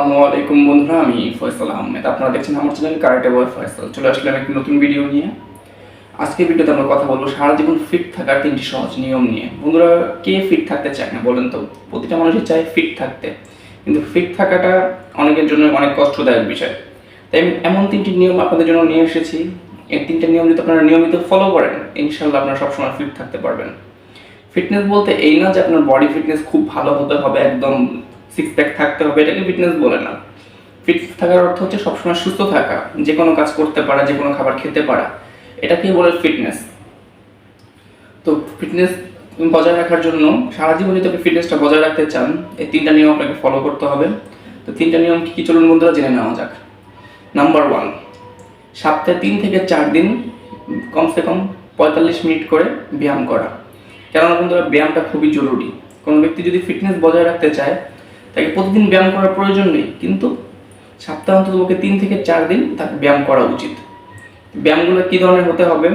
আসসালামু আলাইকুম বন্ধুরা, আমি ফয়সাল আহমেদ। আপনারা দেখছেন আমার চ্যানেল কারাটে বয় ফয়সাল। চলে আসলাম একটি নতুন ভিডিও নিয়ে। আজকে ভিডিওতে আমরা কথা বলবো সারা জীবন ফিট থাকার 3টি সহজ নিয়ম নিয়ে। বন্ধুরা, কে ফিট থাকতে চায় না বলেন তো? প্রতিটা মানুষই চায় ফিট থাকতে, কিন্তু ফিট থাকাটা অনেকের জন্য অনেক কষ্টদায়ক বিষয়। তাই আমি এমন 3টি নিয়ম আপনাদের জন্য নিয়ে এসেছি। এই 3টা নিয়ম যদি আপনারা নিয়মিত ফলো করেন, ইনশাআল্লাহ আপনারা সবসময় ফিট থাকতে পারবেন। ফিটনেস বলতে এই না যে আপনার বডি ফিটনেস খুব ভালো হতে হবে, একদম সিক্স প্যাক থাকতে হবে, এটাকে ফিটনেস বলে না। ফিট থাকার অর্থ হচ্ছে সবসময় সুস্থ থাকা, যে কোনো কাজ করতে পারা, যে কোনো খাবার খেতে পারা, এটাকেই বলে ফিটনেস। তো ফিটনেস বজায় রাখার জন্য সারা জীবন যদি আপনি ফিটনেসটা বজায় রাখতে চান, এই 3টা নিয়ম আপনাকে ফলো করতে হবে। তো 3টা নিয়ম কি চলুন বন্ধুরা জেনে নেওয়া যাক। নাম্বার 1, সপ্তাহে 3 থেকে 4 দিন কমসে কম 45 মিনিট করে ব্যায়াম করা। কেননা বন্ধুরা, ব্যায়ামটা খুবই জরুরি। কোনো ব্যক্তি যদি ফিটনেস বজায় রাখতে চায়, তাকে প্রতিদিন ব্যায়াম করার প্রয়োজন নেই, কিন্তু সপ্তাহে অন্তত ওকে 3 থেকে 4 দিন তাকে ব্যায়াম করা উচিত। ব্যায়ামগুলো কী ধরনের হতে হবে?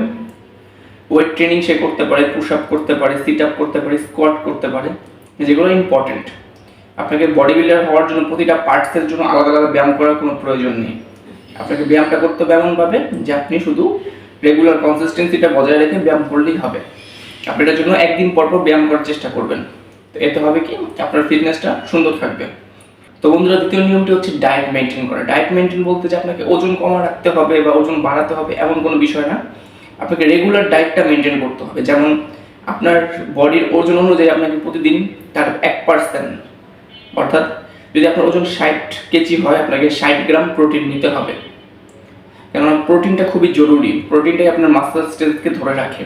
ওয়েট ট্রেনিং সে করতে পারে, পুশ আপ করতে পারে, সিট আপ করতে পারে, স্কোয়াট করতে পারে, যেগুলো ইম্পর্টেন্ট। আপনাকে বডি বিল্ডার হওয়ার জন্য প্রতিটা পার্টসের জন্য আলাদা আলাদা ব্যায়াম করার কোনো প্রয়োজন নেই। আপনাকে ব্যায়ামটা করতে হবে এমনভাবে যে আপনি শুধু রেগুলার কনসিস্টেন্সিটা বজায় রেখে ব্যায়াম করলেই হবে। আপনি এটার জন্য একদিন পর পর ব্যায়াম করার চেষ্টা করবেন। তো এতে হবে কি, আপনার ফিটনেসটা সুন্দর থাকবে। তো বন্ধুরা, দ্বিতীয় নিয়মটি হচ্ছে ডায়েট মেনটেন করা। ডায়েট মেনটেন বলতে যে আপনাকে ওজন কমা রাখতে হবে বা ওজন বাড়াতে হবে এমন কোনো বিষয় না। আপনাকে রেগুলার ডায়েটটা মেনটেন করতে হবে। যেমন আপনার বডির ওজন অনুযায়ী আপনাকে প্রতিদিন তার 1%, অর্থাৎ যদি আপনার ওজন 60 কেজি হয়, আপনাকে 60 গ্রাম প্রোটিন নিতে হবে। কেননা প্রোটিনটা খুবই জরুরি। প্রোটিনটাই আপনার মাসল স্ট্রেংথকে ধরে রাখে।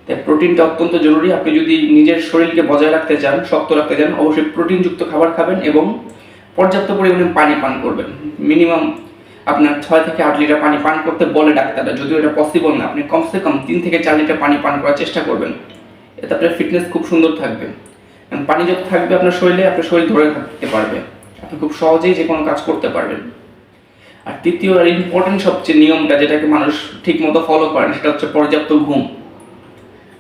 তাই প্রোটিনটা অত্যন্ত জরুরি। আপনি যদি নিজের শরীরকে বজায় রাখতে চান, শক্ত রাখতে চান, অবশ্যই প্রোটিনযুক্ত খাবার খাবেন এবং পর্যাপ্ত পরিমাণে পানি পান করবেন। মিনিমাম আপনার 6 থেকে 8 লিটার পানি পান করতে বলে ডাক্তাররা। যদিও এটা পসিবল না, আপনি কমসে কম 3 থেকে 4 লিটার পানি পান করার চেষ্টা করবেন। এতে আপনার ফিটনেস খুব সুন্দর থাকবে। কারণ পানি যত থাকবে আপনার শরীরে, আপনার শরীর ধরে থাকতে পারবে, আপনি খুব সহজেই যে কোনো কাজ করতে পারবেন। আর তৃতীয় আর ইম্পর্টেন্ট সবচেয়ে নিয়মটা, যেটাকে মানুষ ঠিক মতো ফলো করে না, সেটা হচ্ছে পর্যাপ্ত ঘুম।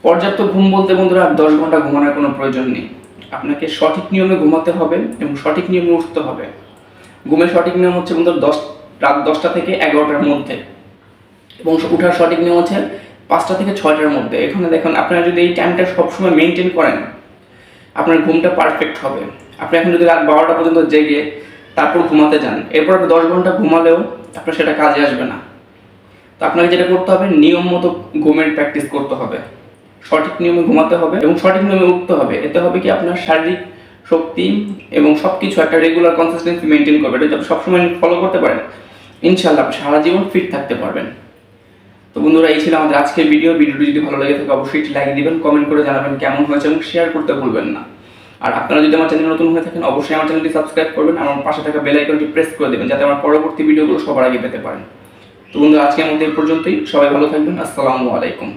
পর্যাপ্ত ঘুম বলতে বন্ধুরা 10 ঘন্টা ঘুমানোর কোনো প্রয়োজন নেই। আপনাকে সঠিক নিয়মে ঘুমাতে হবে এবং সঠিক নিয়মে উঠতে হবে। ঘুমের সঠিক নিয়ম হচ্ছে বন্ধুরা রাত 10টা থেকে 11টার মধ্যে, এবং উঠার সঠিক নিয়ম হচ্ছে 5টা থেকে 6টার মধ্যে। এখানে দেখুন, আপনারা যদি এই টাইমটা সবসময় মেনটেন করেন, আপনার ঘুমটা পারফেক্ট হবে। আপনি এখন যদি রাত 12টা পর্যন্ত জেগে তারপর ঘুমাতে যান, এরপর 10 ঘন্টা ঘুমালেও আপনার সেটা কাজে আসবে না। তো আপনাকে যেটা করতে হবে, নিয়ম মতো ঘুমের প্র্যাকটিস করতে হবে, সঠিক নিয়মে ঘুমাতে হবে এবং সঠিক নিয়মে উঠতে হবে। এতে হবে কি, আপনার শারীরিক শক্তি এবং সব কিছু একটা রেগুলার কনসিস্টেন্সি মেনটেন করবে। এটা যদি সবসময় ফলো করতে পারেন, ইনশাআল্লাহ আপনি সারা জীবন ফিট থাকতে পারবেন। তো বন্ধুরা, এই ছিল আমাদের আজকের ভিডিওটি যদি ভালো লেগে থাকে অবশ্যই একটি লাইক দিবেন, কমেন্ট করে জানাবেন কেমন হয়েছে এবং শেয়ার করতে ভুলবেন না। আর আপনারা যদি আমার চ্যানেল নতুন হয়ে থাকেন, অবশ্যই আমার চ্যানেলটি সাবস্ক্রাইব করবেন, আমার পাশে থাকা বেল আইকনটি প্রেস করে দেবেন, যাতে আমার পরবর্তী ভিডিওগুলো সবার আগে পেতে পারেন। তো বন্ধুরা, আজকের মধ্যে এই পর্যন্তই। সবাই ভালো থাকবেন। আসসালামু আলাইকুম।